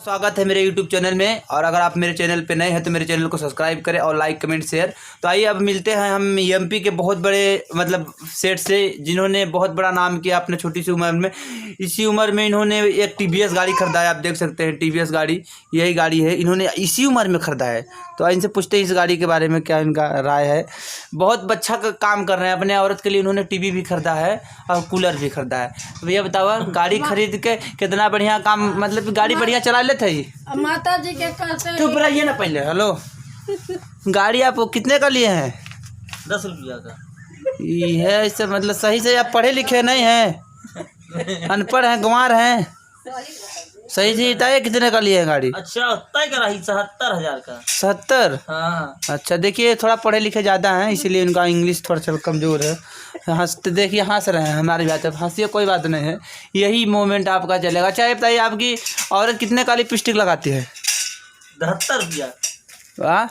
स्वागत है मेरे YouTube चैनल में। और अगर आप मेरे चैनल पे नए हैं तो मेरे चैनल को सब्सक्राइब करें और लाइक कमेंट शेयर। तो आइए अब मिलते हैं हम एमपी के बहुत बड़े सेठ से, जिन्होंने बहुत बड़ा नाम किया अपने छोटी सी उम्र में। इसी उम्र में इन्होंने एक टीवीएस गाड़ी खरीदा है। आप देख सकते हैं टीवीएस गाड़ी, यही गाड़ी है, इन्होंने इसी उम्र में खरीदा है। तो इनसे पूछते हैं इस गाड़ी के बारे में क्या इनका राय है। बहुत अच्छा काम कर रहे हैं, अपने औरत के लिए इन्होंने टीवी भी खरीदा है और कूलर भी खरीदा है। तो भैया बताओ, गाड़ी खरीद के कितना बढ़िया काम, मतलब गाड़ी बढ़िया चला लेते ही। माता जी के कहते चुप रहिए ना पहले। हेलो, गाड़ी आप कितने का लिए हैं? 10 रुपया का। ये है इससे मतलब सही से आप पढ़े लिखे नहीं हैं, अनपढ़ हैं, गंवार हैं। सही से बताइए कितने का लिए हैं गाड़ी? अच्छा, तय करा ही 77,000 का। 70? हाँ। अच्छा, देखिए थोड़ा पढ़े लिखे ज़्यादा हैं, इसीलिए उनका इंग्लिश थोड़ा सा कमज़ोर है। हंसते देखिए, हंस रहे हैं हमारी बात। अब हंसिए, कोई बात नहीं है, यही मोमेंट आपका चलेगा। अच्छा ये बताइए, आपकी औरत कितने का लिपस्टिक लगाती है? 73 रुपया। वाह,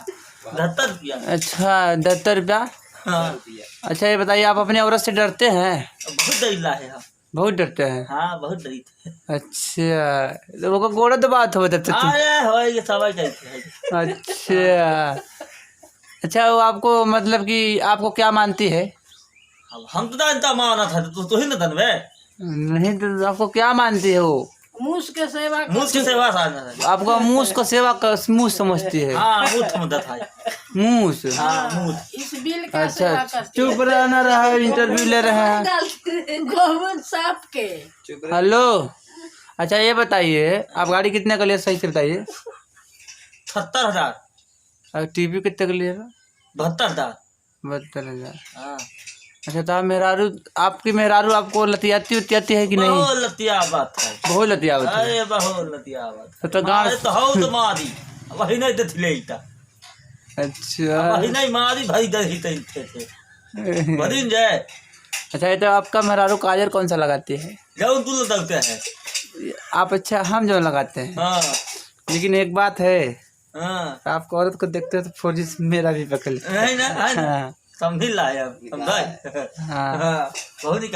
73 रुपया। अच्छा 73 रुपया। हाँ। अच्छा ये बताइए, आप अपने औरत से डरते हैं? बहुत डरीला है हम। बहुत डरते हैं? हाँ, बहुत डरी थे। अच्छा, तो वो गोड़ा तो बात हो जाता हाँ ये सब कहते हैं। अच्छा अच्छा, वो आपको मतलब कि आपको क्या मानती है? अब हम तो जानता माना था, तो ही न धनवे। नहीं तो आपको क्या मानती है वो? मूस के सेवा मूस की सेवा साधना है। आपका मूस को सेवा का मूस समझती है? हाँ, मूठ मदद है। मूस? हाँ, मूठ। इस बिल का अच्छा, सेवा करती चुप रहना रहा, इंटरव्यू ले रहे हैं। गोविंद साहब के। हेलो, अच्छा ये बताइए, आप गाड़ी कितने का लिए, सही से बताइए। 73,000। और टीवी कितने का लिए? 72,000। 72,000। हाँ। अच्छा, तो आप मेहरारू, आपकी मेहरारू आपको लतियाती उतियाती है कि नहीं? बहुत लतिया बात है। बहुत लतियावत है। अरे बहुत लतिया बात। तो गाँव तो हो तो मारी वही नहीं देती ले इता। अच्छा वही नहीं मारी भाई दही थे बदिन जाए। अच्छा, ये तो आपका मेहरारू काजल कौन सा लगाती है? जाओ तू लगते हैं आप? अच्छा, हम जो लगाते हैं। हाँ। लेकिन एक बात है, हाँ। आपको औरत को देखते हो तो फौजी मेरा भी पकड़ लेते हैं। नहीं ना, हाँ समझ ला समझा। हाँ। हाँ, बहुत ही